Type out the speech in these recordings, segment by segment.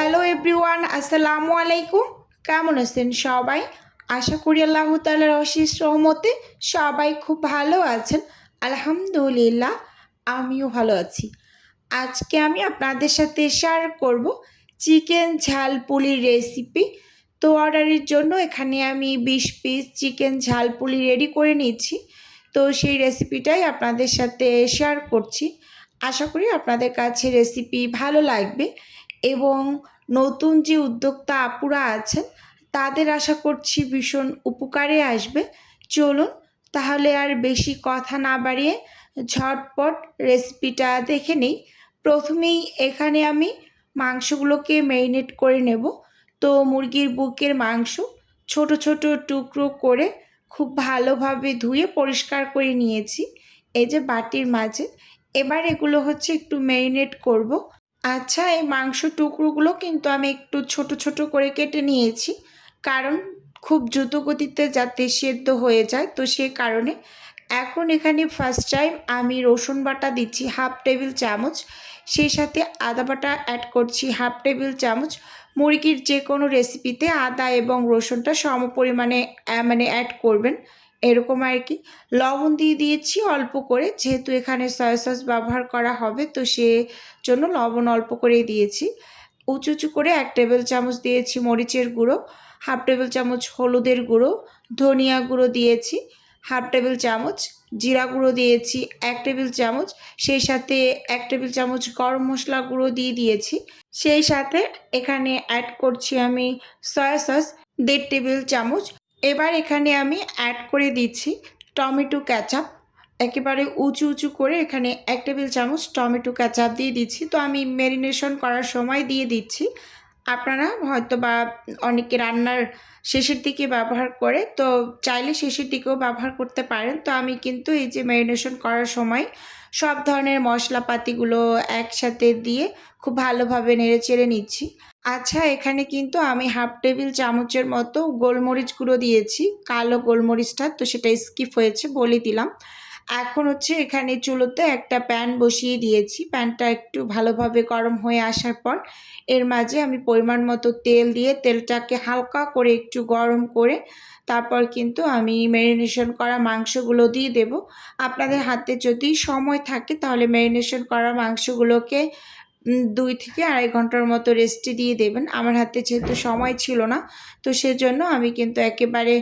Hello everyone, আসসালামু আলাইকুম। কেমন আছেন সবাই? আশা করি আল্লাহ তাআলার অশেষ রহমতে সবাই খুব ভালো আছেন। আলহামদুলিল্লাহ, আমিও ভালো আছি। আজকে আমি আপনাদের সাথে শেয়ার করব চিকেন ঝাল পুলির রেসিপি। তো অর্ডারের জন্য এখানে আমি 20 পিস চিকেন ঝাল পুলি রেডি করে নিয়েছি। তো সেই রেসিপিটাই আপনাদের সাথে শেয়ার করছি। আশা করি আপনাদের কাছে রেসিপি ভালো লাগবে এবং নতুন যে উদ্যোক্তা আপুরা আছেন তাদের আশা করছি ভীষণ উপকারে আসবে। চলুন তাহলে আর বেশি কথা না বাড়িয়ে ঝটপট রেসিপিটা দেখে নিই। প্রথমেই এখানে আমি মাংসগুলোকে ম্যারিনেট করে নেব। তো মুরগির বুকের মাংস ছোট ছোট টুকরো করে খুব ভালোভাবে ধুয়ে পরিষ্কার করে নিয়েছি এই যে বাটির মাঝে। এবার এগুলো হচ্ছে একটু ম্যারিনেট করব। আচ্ছা, এই মাংস টুকরোগুলো কিন্তু আমি একটু ছোট ছোট করে কেটে নিয়েছি, কারণ খুব দ্রুত গতিতে যাতে সেদ্ধ হয়ে যায়, তো সে কারণে। এখন এখানে ফার্স্ট টাইম আমি রসুন বাটা দিচ্ছি 1/2 টেবিল চামচ, সেই সাথে আদা বাটা অ্যাড করছি 1/2 টেবিল চামচ। মুরগির যে কোনো রেসিপিতে আদা এবং রসুনটা সম পরিমাণে অ্যাড করবেন, এরকম আর কি। লবণ দিয়ে দিয়েছি অল্প করে, যেহেতু এখানে সয়া সস ব্যবহার করা হবে তো সে জন্য লবণ অল্প করেই দিয়েছি। উঁচু উঁচু করে 1 টেবিল চামচ দিয়েছি মরিচের গুঁড়ো, 1/2 টেবিল চামচ হলুদের গুঁড়ো, ধনিয়া গুঁড়ো দিয়েছি 1/2 টেবিল চামচ, জিরা গুঁড়ো দিয়েছি 1 টেবিল চামচ, সেই সাথে 1 টেবিল চামচ গরম মশলা গুঁড়ো দিয়েছি। সেই সাথে এখানে অ্যাড করছি আমি সয়া সস 1.5 টেবিল চামচ। এবার এখানে আমি অ্যাড করে দিচ্ছি টমেটো কেচাপ, একেবারে উঁচু উঁচু করে এখানে 1 টেবিল চামচ টমেটো কেচাপ দিয়ে দিচ্ছি। তো আমি ম্যারিনেশন করার সময় দিয়ে দিচ্ছি। আপনারা হয়তো বা অনেকে রান্নার শেষের দিকে ব্যবহার করে, তো চাইলে শেষের দিকেও ব্যবহার করতে পারেন। তো আমি কিন্তু এই যে ম্যারিনেশন করার সময় সব ধরনের মশলাপাতিগুলো একসাথে দিয়ে খুব ভালোভাবে নেড়ে চেড়ে নিচ্ছি। আচ্ছা, এখানে কিন্তু আমি 1/2 টেবিল চামচের মতো গোলমরিচ গুঁড়ো দিয়েছি, কালো গোলমরিচটা, তো সেটা স্কিপ হয়েছে বলে দিলাম। এখন হচ্ছে এখানে চুলোতে একটা প্যান বসিয়ে দিয়েছি। প্যানটা একটু ভালোভাবে গরম হয়ে আসার পর এর মাঝে আমি পরিমাণ মতো তেল দিয়ে তেলটাকে হালকা করে একটু গরম করে তারপর কিন্তু আমি ম্যারিনেশন করা মাংসগুলো দিয়ে দেব। আপনাদের হাতে যদি সময় থাকে তাহলে ম্যারিনেশন করা মাংসগুলোকে 2 থেকে 2.5 ঘন্টার মতো রেস্টে দিয়ে দেবেন। আমার হাতে যেহেতু সময় ছিল না, তো সেজন্য আমি কিন্তু একেবারে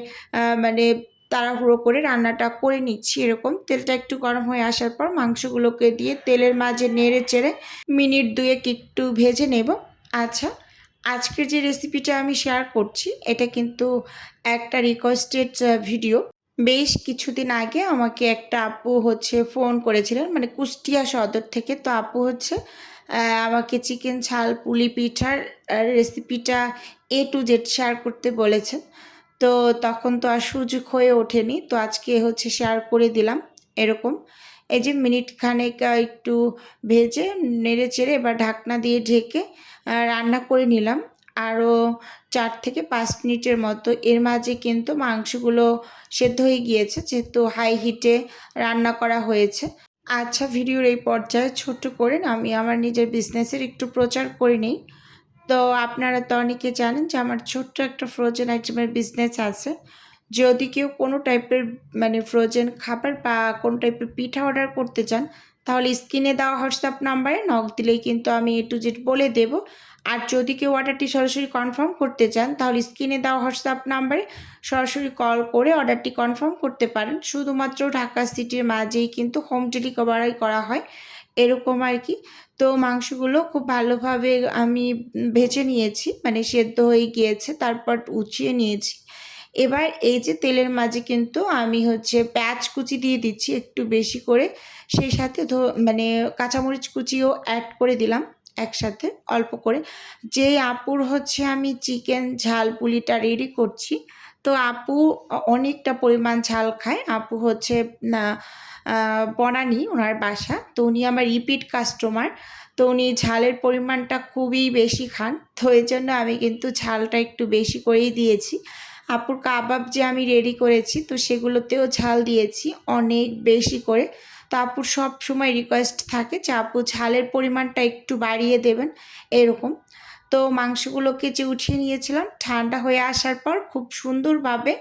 মানে তাড়াহুড়ো করে রান্নাটা করে নিচ্ছি। এরকম তেলটা একটু গরম হয়ে আসার পর মাংসগুলোকে দিয়ে তেলের মাঝে নেড়ে চেড়ে মিনিট 2 একটু ভেজে নেব। আচ্ছা, আজকের যে রেসিপিটা আমি শেয়ার করছি এটা কিন্তু একটা রিকোয়েস্টেড ভিডিও। বেশ কিছুদিন আগে আমাকে একটা আপু হচ্ছে ফোন করেছিলেন, মানে কুষ্টিয়া সদর থেকে। তো আপু হচ্ছে আমাকে চিকেন ঝাল পুলি পিঠার রেসিপিটা A to Z শেয়ার করতে বলেছেন। তো তখন তো আর সুযোগ হয়ে ওঠেনি, তো আজকে হচ্ছে শেয়ার করে দিলাম। এরকম এই যে মিনিট খানেক একটু ভেজে নেড়ে চেড়ে এবার ঢাকনা দিয়ে ঢেকে রান্না করে নিলাম আরও 4 থেকে 5 মিনিটের মতো। এর মাঝে কিন্তু মাংসগুলো সেদ্ধ হয়ে গিয়েছে, যেহেতু হাই হিটে রান্না করা হয়েছে। আচ্ছা, ভিডিওর এই পর্যায়ে ছোট্ট করে আমি আমার নিজের বিজনেসের একটু প্রচার করে নিই। তো আপনারা তো অনেকে জানেন যে আমার ছোট্ট একটা ফ্রোজেন আইটেমের বিজনেস আছে। যদি কেউ কোনো টাইপের ফ্রোজেন খাবার বা কোনো টাইপের পিঠা অর্ডার করতে চান তাহলে স্ক্রিনে দেওয়া হোয়াটসঅ্যাপ নাম্বারে নক দিলেই কিন্তু আমি A to Z বলে দেব। আর যদি কেউ অর্ডারটি সরাসরি কনফার্ম করতে চান তাহলে স্ক্রিনে দেওয়া হোয়াটসঅ্যাপ নাম্বারে সরাসরি কল করে অর্ডারটি কনফার্ম করতে পারেন। শুধুমাত্র ঢাকা সিটির মাঝেই কিন্তু হোম ডেলিভারি করা হয়, এরকম আর কি। তো মাংসগুলো খুব ভালোভাবে আমি ভেজে নিয়েছি, মানে সেদ্ধ হয়ে গিয়েছে, তারপর উঠিয়ে নিয়েছি। এবার এই যে তেলের মাঝে কিন্তু আমি হচ্ছে পেঁয়াজ কুচি দিয়ে দিচ্ছি একটু বেশি করে, সেই সাথে কাঁচামরিচ কুচিও অ্যাড করে দিলাম একসাথে অল্প করে। যেই আপুর হচ্ছে আমি চিকেন ঝাল পুলিটা রেডি করছি, তো আপু অনেকটা পরিমাণ ঝাল খায়। আপু হচ্ছে না বনানী ওনার বাসা, তো উনি আমার রিপিট কাস্টমার। তো উনি ঝালের পরিমাণটা খুবই বেশি খান, তো এই জন্য আমি কিন্তু ঝালটা একটু বেশি করেই দিয়েছি। আপুর কাবাব যে আমি রেডি করেছি তো সেগুলোতেও ঝাল দিয়েছি অনেক বেশি করে। তো আপুর সব সময় রিকোয়েস্ট থাকে যে আপু ঝালের পরিমাণটা একটু বাড়িয়ে দেবেন, এরকম। তো তো মাংসগুলোকে যে উঠিয়ে নিয়েছিলাম ঠান্ডা হয়ে আসার পর খুব সুন্দরভাবে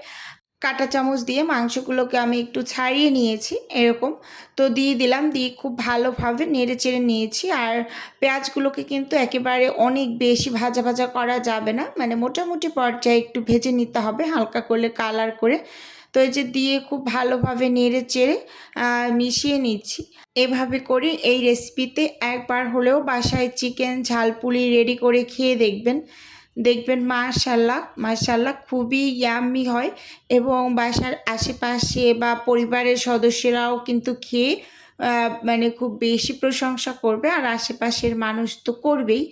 কাঁটা চামচ দিয়ে মাংসগুলোকে আমি একটু ছাড়িয়ে নিয়েছি এরকম। তো দিয়ে দিলাম, দিয়ে খুব ভালোভাবে নেড়ে চেড়ে নিয়েছি। আর পেঁয়াজগুলোকে কিন্তু একেবারে অনেক বেশি ভাজা ভাজা করা যাবে না, মানে মোটামুটি পর্যায়ে একটু ভেজে নিতে হবে হালকা করে কালার করে। তো এই যে দিয়ে খুব ভালোভাবে নেড়ে চেড়ে মিশিয়ে নিচ্ছি। এভাবে করে এই রেসিপিতে একবার হলেও বাসায় চিকেন ঝালপুরি রেডি করে খেয়ে দেখবেন। দেখবেন মাশাআল্লাহ মাশাআল্লাহ খুবই ইয়াম্মি হয়, এবং বাসার আশেপাশে বা পরিবারের সদস্যরাও কিন্তু খেয়ে মানে খুব বেশি প্রশংসা করবে। আর আশেপাশের মানুষ তো করবেই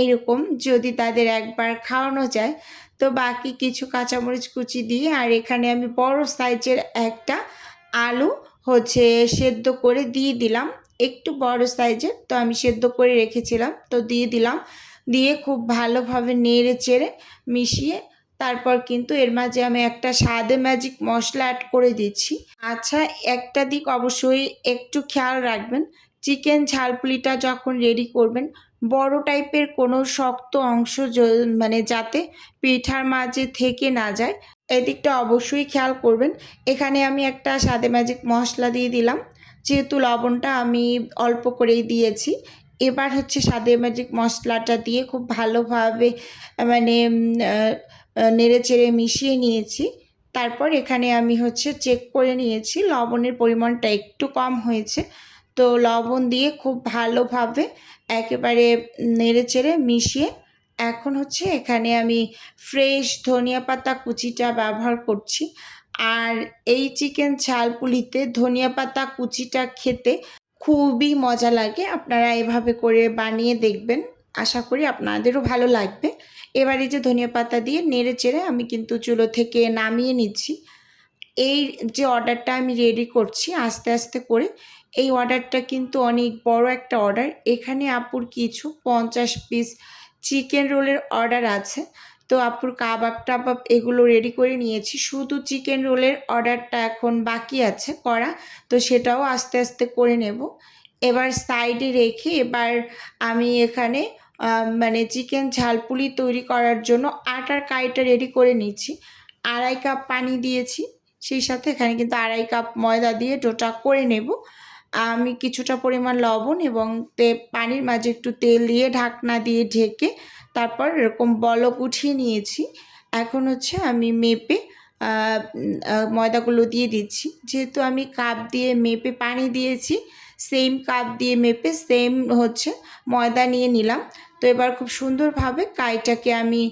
এইরকম, যদি তাদের একবার খাওয়ানো যায়। তো বাকি কিছু কাঁচামরিচ কুচি দিয়ে, আর এখানে আমি বড় সাইজের একটা আলু সেদ্ধ করে দিয়ে দিলাম। একটু বড় সাইজের, তো আমি সেদ্ধ করে রেখেছিলাম, তো দিয়ে দিলাম। দিয়ে খুব ভালোভাবে নেড়ে চেড়ে মিশিয়ে তারপর কিন্তু এর মাঝে আমি একটা স্বাদে ম্যাজিক মশলা অ্যাড করে দিচ্ছি। আচ্ছা, একটা দিক অবশ্যই একটু খেয়াল রাখবেন, চিকেন ঝালপুরিটা যখন রেডি করবেন বড় টাইপের কোনো শক্ত অংশ মানে যাতে পিঠার মাঝে থেকে না যায়, এদিকটা অবশ্যই খেয়াল করবেন। এখানে আমি একটা স্বাদে ম্যাজিক মশলা দিয়ে দিলাম, যেহেতু লবণটা আমি অল্প করেই দিয়েছি। এবার স্বাদে ম্যাজিক মশলাটা দিয়ে খুব ভালোভাবে মানে নেড়ে চেড়ে মিশিয়ে নিয়েছি। তারপর এখানে আমি চেক করে নিয়েছি লবণের পরিমাণটা একটু কম হয়েছে, তো লবণ দিয়ে খুব ভালোভাবে একেবারে নেড়ে চেড়ে মিশিয়ে এখন এখানে আমি ফ্রেশ ধনিয়া পাতা কুচিটা ব্যবহার করছি। আর এই চিকেন ঝালপুরিতে ধনিয়া পাতা কুচিটা খেতে খুবই মজা লাগে। আপনারা এভাবে করে বানিয়ে দেখবেন, আশা করি আপনাদেরও ভালো লাগবে। এবার এই যে ধনিয়া পাতা দিয়ে নেড়ে চেড়ে আমি কিন্তু চুলো থেকে নামিয়ে নিচ্ছি। এই যে অর্ডারটা আমি রেডি করছি আস্তে আস্তে করে, এই অর্ডারটা কিন্তু অনেক বড় একটা অর্ডার। এখানে আপুর কিছু 50 পিস চিকেন রোলের অর্ডার আছে। তো আপুর কাবাব টাবাব এগুলো রেডি করে নিয়েছি, শুধু চিকেন রোলের অর্ডারটা এখন বাকি আছে করা, তো সেটাও আস্তে আস্তে করে নেব। এবার সাইডে রেখে এবার আমি এখানে মানে চিকেন ঝালপুরি তৈরি করার জন্য আটার কাইটা রেডি করে নিচ্ছি। 2.5 কাপ পানি দিয়েছি, সেই সাথে এখানে কিন্তু 2.5 কাপ ময়দা দিয়ে ডোটা করে নেব। আমি কিছুটা পরিমাণ লবণ এবং পানির মাঝে একটু তেল দিয়ে ঢাকনা দিয়ে ঢেকে তারপর এরকম বলক উঠিয়ে নিয়েছি। এখন আমি মেপে ময়দাগুলো দিয়ে দিচ্ছি। যেহেতু আমি কাপ দিয়ে মেপে পানি দিয়েছি, সেম কাপ দিয়ে মেপে সেম ময়দা নিয়ে নিলাম। তো এবার খুব সুন্দরভাবে কাইটাকে আমি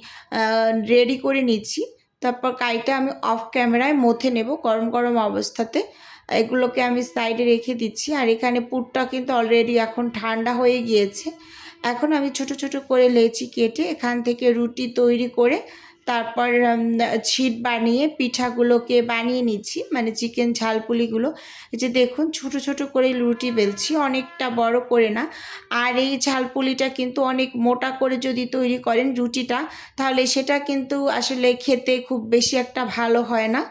রেডি করে নিচ্ছি। তারপর কাইটা আমি অফ ক্যামেরায় মথে নেব গরম গরম অবস্থাতে। এগুলোকে আমি সাইডে রেখে দিচ্ছি। আর এখানে পুরটা কিন্তু অলরেডি এখন ঠান্ডা হয়ে গিয়েছে। এখন আমি ছোট ছোট করে লেচি কেটে এখান থেকে রুটি তৈরি করে তারপর ছিট বানিয়ে পিঠাগুলোকে বানিয়ে নিচ্ছি, মানে চিকেন ঝালপুরিগুলো। এই যে দেখুন ছোট ছোট করে রুটি বেলছি, অনেকটা বড় করে না। আর এই ঝালপুরিটা কিন্তু অনেক মোটা করে যদি তৈরি করেন রুটিটা, তাহলে সেটা কিন্তু আসলে খেতে খুব বেশি একটা ভালো হয় না।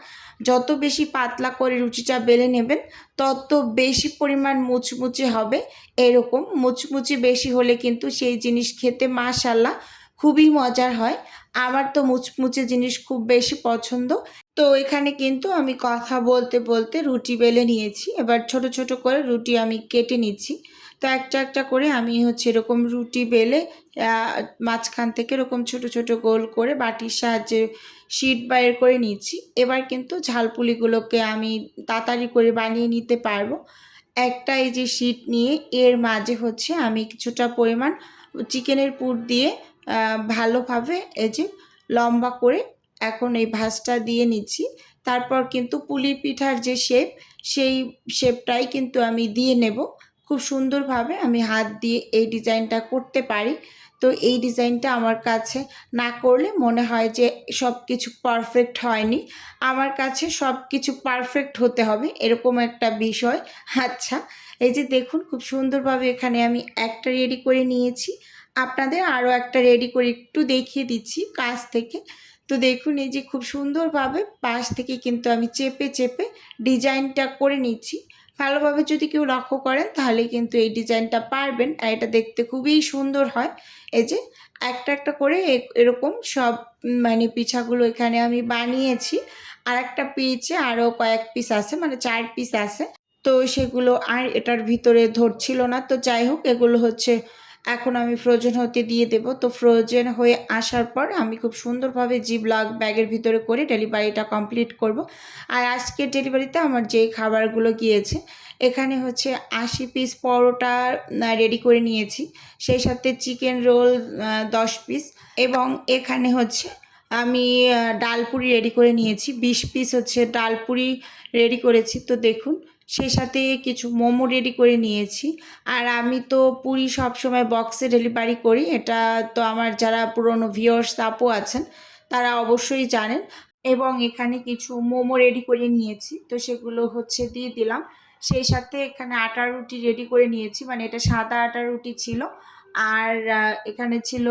যত বেশি পাতলা করে রুটিটা বেলে নেবেন তত বেশি পরিমাণ মুচমুচে হবে। এরকম মুচমুচে বেশি হলে কিন্তু সেই জিনিস খেতে মাশাআল্লাহ খুবই মজার হয়। আমার তো মুচমুচে জিনিস খুব বেশি পছন্দ। তো এখানে কিন্তু আমি কথা বলতে বলতে রুটি বেলে নিয়েছি। এবার ছোট ছোট করে রুটি আমি কেটে নিচ্ছি। তো একটা একটা করে আমি এরকম রুটি বেলে মাঝখান থেকে এরকম ছোট ছোট গোল করে বাটির সাহায্যে শিট বাইর করে নিচ্ছি। এবার কিন্তু ঝালপুরিগুলোকে আমি তাড়াতাড়ি করে বানিয়ে নিতে পারবো। একটা এই যে শিট নিয়ে এর মাঝে আমি কিছুটা পরিমাণ চিকেনের পুর দিয়ে ভালোভাবে এই যে লম্বা করে এখন এই ভাঁজটা দিয়ে নিচ্ছি। তারপর কিন্তু পুলি পিঠার যে শেপ, সেই শেপটাই কিন্তু আমি দিয়ে নেব। খুব সুন্দরভাবে আমি হাত দিয়ে এই ডিজাইনটা করতে পারি। তো এই ডিজাইনটা আমার কাছে না করলে মনে হয় যে সব কিছু পারফেক্ট হয়নি। আমার কাছে সব কিছু পারফেক্ট হতে হবে, এরকম একটা বিষয়। আচ্ছা, এই যে দেখুন খুব সুন্দরভাবে এখানে আমি একটা রেডি করে নিয়েছি। আপনাদের আরও একটা রেডি করে একটু দেখিয়ে দিচ্ছি কাছ থেকে। তো দেখুন এই যে খুব সুন্দরভাবে পাশ থেকে কিন্তু আমি চেপে চেপে ডিজাইনটা করে নিচ্ছি। ভালোভাবে যদি কেউ লক্ষ্য করেন তাহলে কিন্তু এই ডিজাইনটা পারবেন। আর এটা দেখতে খুবই সুন্দর হয়। এই যে একটা একটা করে এরকম সব মানে পিঠাগুলো এখানে আমি বানিয়েছি। আরেকটা পিঠে আরও কয়েক পিস আছে, মানে 4 পিস আছে। তো সেগুলো আর এটার ভিতরে ধরছিল না। তো যাই হোক, এগুলো হচ্ছে এখন আমি ফ্রোজেন হতে দিয়ে দেব। তো ফ্রোজেন হয়ে আসার পর আমি খুব সুন্দরভাবে জিপলক ব্যাগের ভিতরে করে ডেলিভারিটা কমপ্লিট করব। আর আজকের ডেলিভারিতে আমার যেই খাবারগুলো গিয়েছে, এখানে হচ্ছে 80 পিস পরোটা রেডি করে নিয়েছি, সেই সাথে চিকেন রোল 10 পিস, এবং এখানে হচ্ছে আমি ডালপুরি রেডি করে নিয়েছি 20 পিস হচ্ছে ডালপুরি রেডি করেছি। তো দেখুন, সেই সাথে কিছু মোমো রেডি করে নিয়েছি। আর আমি তো পুরি সবসময় বক্সে ডেলিভারি করি, এটা তো আমার যারা পুরনো ভিউয়ার্স আপু আছেন তারা অবশ্যই জানেন। এবং এখানে কিছু মোমো রেডি করে নিয়েছি, তো সেগুলো হচ্ছে দিয়ে দিলাম। সেই সাথে এখানে আটার রুটি রেডি করে নিয়েছি, মানে এটা সাদা আটার রুটি ছিল। আর এখানে ছিল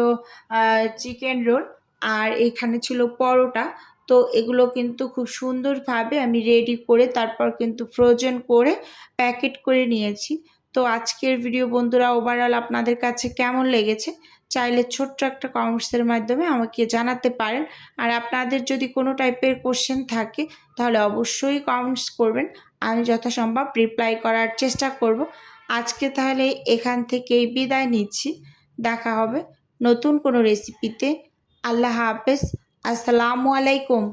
চিকেন রোল, আর এখানে ছিল পরোটা। তো এগুলো কিন্তু খুব সুন্দরভাবে আমি রেডি করে তারপর কিন্তু ফ্রোজেন করে প্যাকেট করে নিয়েছি। তো আজকের ভিডিও বন্ধুরা ওভারঅল আপনাদের কাছে কেমন লেগেছে চাইলে ছোট্ট একটা কমেন্টসের মাধ্যমে আমাকে জানাতে পারেন। আর আপনাদের যদি কোনো টাইপের কোশ্চেন থাকে তাহলে অবশ্যই কমেন্টস করবেন, আমি যথাসম্ভব রিপ্লাই করার চেষ্টা করব। আজকে তাহলে এখান থেকেই বিদায় নিচ্ছি, দেখা হবে নতুন কোনো রেসিপিতে। আল্লাহ হাফেজ, আসসালামু আলাইকুম।